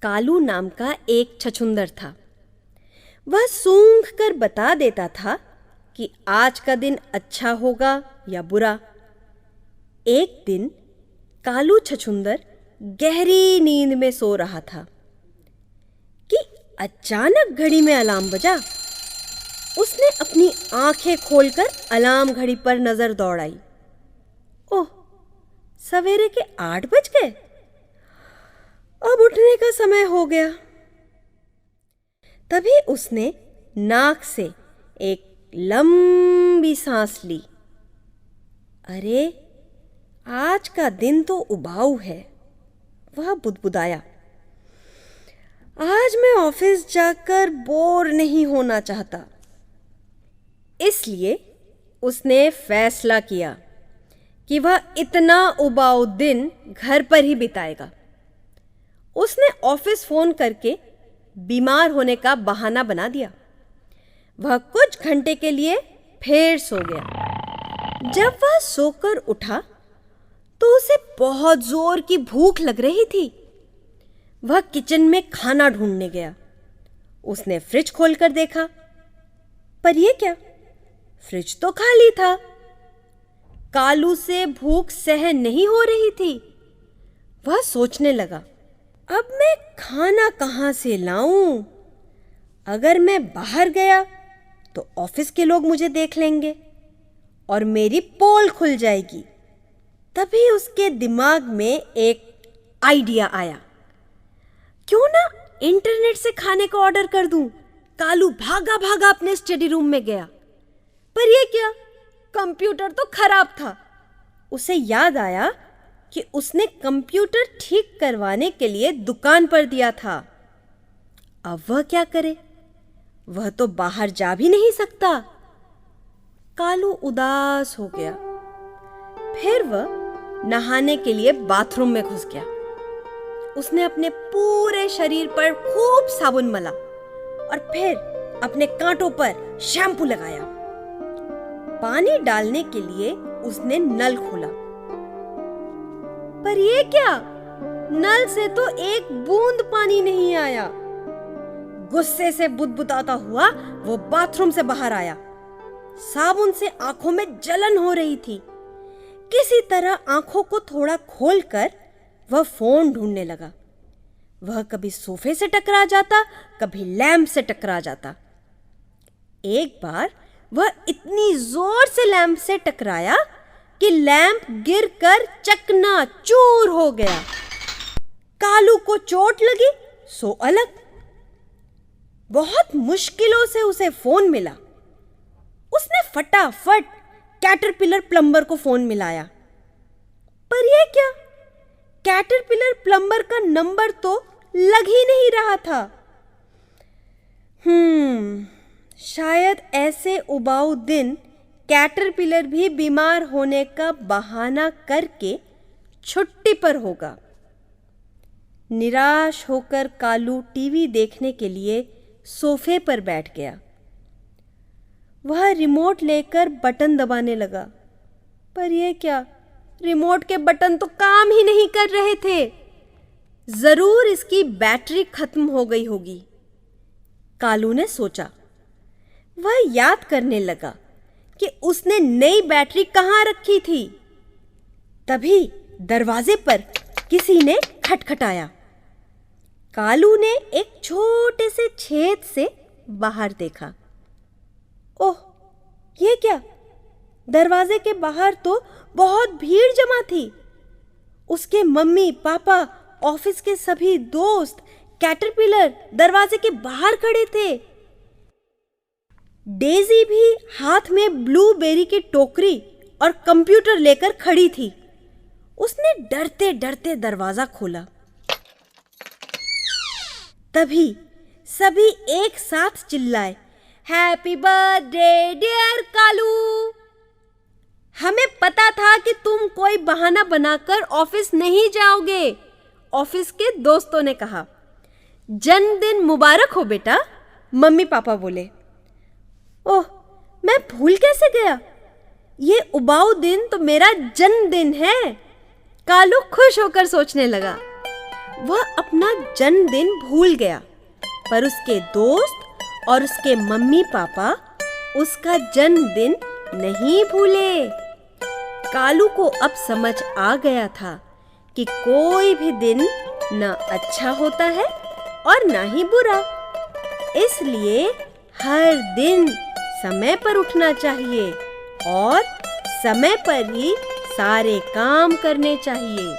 कालू नाम का एक छछूंदर था। वह सूंघ कर बता देता था कि आज का दिन अच्छा होगा या बुरा। एक दिन कालू छछूंदर गहरी नींद में सो रहा था कि अचानक घड़ी में अलार्म बजा। उसने अपनी आंखें खोलकर अलार्म घड़ी पर नजर दौड़ाई। ओह, सवेरे के 8 बज गए। अब उठने का समय हो गया। तभी उसने नाक से एक लंबी सांस ली। अरे, आज का दिन तो उबाऊ है, वह बुदबुदाया। आज मैं ऑफिस जाकर बोर नहीं होना चाहता। इसलिए उसने फैसला किया कि वह इतना उबाऊ दिन घर पर ही बिताएगा। उसने ऑफिस फोन करके बीमार होने का बहाना बना दिया। वह कुछ घंटे के लिए फिर सो गया। जब वह सोकर उठा तो उसे बहुत जोर की भूख लग रही थी। वह किचन में खाना ढूंढने गया। उसने फ्रिज खोलकर देखा, पर यह क्या, फ्रिज तो खाली था। कालू से भूख सहन नहीं हो रही थी। वह सोचने लगा, अब मैं खाना कहां से लाऊं? अगर मैं बाहर गया तो ऑफिस के लोग मुझे देख लेंगे और मेरी पोल खुल जाएगी। तभी उसके दिमाग में एक आइडिया आया। क्यों ना इंटरनेट से खाने का ऑर्डर कर दूं? कालू भागा भागा अपने स्टडी रूम में गया, पर यह क्या, कंप्यूटर तो खराब था। उसे याद आया कि उसने कंप्यूटर ठीक करवाने के लिए दुकान पर दिया था। अब वह क्या करे? वह तो बाहर जा भी नहीं सकता। कालू उदास हो गया। फिर वह नहाने के लिए बाथरूम में घुस गया। उसने अपने पूरे शरीर पर खूब साबुन मला और फिर अपने कांटों पर शैम्पू लगाया। पानी डालने के लिए उसने नल खोला, पर यह क्या, नल से तो एक बूंद पानी नहीं आया। गुस्से से बुदबुदाता हुआ वो बाथरूम से बाहर आया। साबुन से आंखों में जलन हो रही थी। किसी तरह आंखों को थोड़ा खोलकर वह फोन ढूंढने लगा। वह कभी सोफे से टकरा जाता, कभी लैंप से टकरा जाता। एक बार वह इतनी जोर से लैंप से टकराया कि लैंप गिरकर चकनाचूर हो गया। कालू को चोट लगी सो अलग। बहुत मुश्किलों से उसे फोन मिला। उसने फटाफट कैटरपिलर प्लम्बर को फोन मिलाया, पर यह क्या, कैटरपिलर प्लम्बर का नंबर तो लग ही नहीं रहा था। शायद ऐसे उबाऊ दिन कैटरपिलर भी बीमार होने का बहाना करके छुट्टी पर होगा। निराश होकर कालू टीवी देखने के लिए सोफे पर बैठ गया। वह रिमोट लेकर बटन दबाने लगा, पर यह क्या, रिमोट के बटन तो काम ही नहीं कर रहे थे। जरूर इसकी बैटरी खत्म हो गई होगी, कालू ने सोचा। वह याद करने लगा कि उसने नई बैटरी कहां रखी थी। तभी दरवाजे पर किसी ने खटखटाया। कालू ने एक छोटे से छेद से बाहर देखा। ओह, यह क्या, दरवाजे के बाहर तो बहुत भीड़ जमा थी। उसके मम्मी पापा, ऑफिस के सभी दोस्त कैटरपिलर दरवाजे के बाहर खड़े थे। डेजी भी हाथ में ब्लूबेरी की टोकरी और कंप्यूटर लेकर खड़ी थी। उसने डरते डरते दरवाजा खोला। तभी सभी एक साथ चिल्लाए, हैप्पी बर्थडे डियर कालू। हमें पता था कि तुम कोई बहाना बनाकर ऑफिस नहीं जाओगे, ऑफिस के दोस्तों ने कहा। जन्मदिन मुबारक हो बेटा, मम्मी पापा बोले। ओह, मैं भूल कैसे गया, ये उबाऊ दिन तो मेरा जन्मदिन है। कालू खुश होकर सोचने लगा। वह अपना अपना जन्मदिन भूल गया, पर उसके दोस्त और उसके मम्मी पापा उसका जन्मदिन नहीं भूले। कालू को अब समझ आ गया था कि कोई भी दिन न अच्छा होता है और न ही बुरा, इसलिए हर दिन समय पर उठना चाहिए और समय पर ही सारे काम करने चाहिए।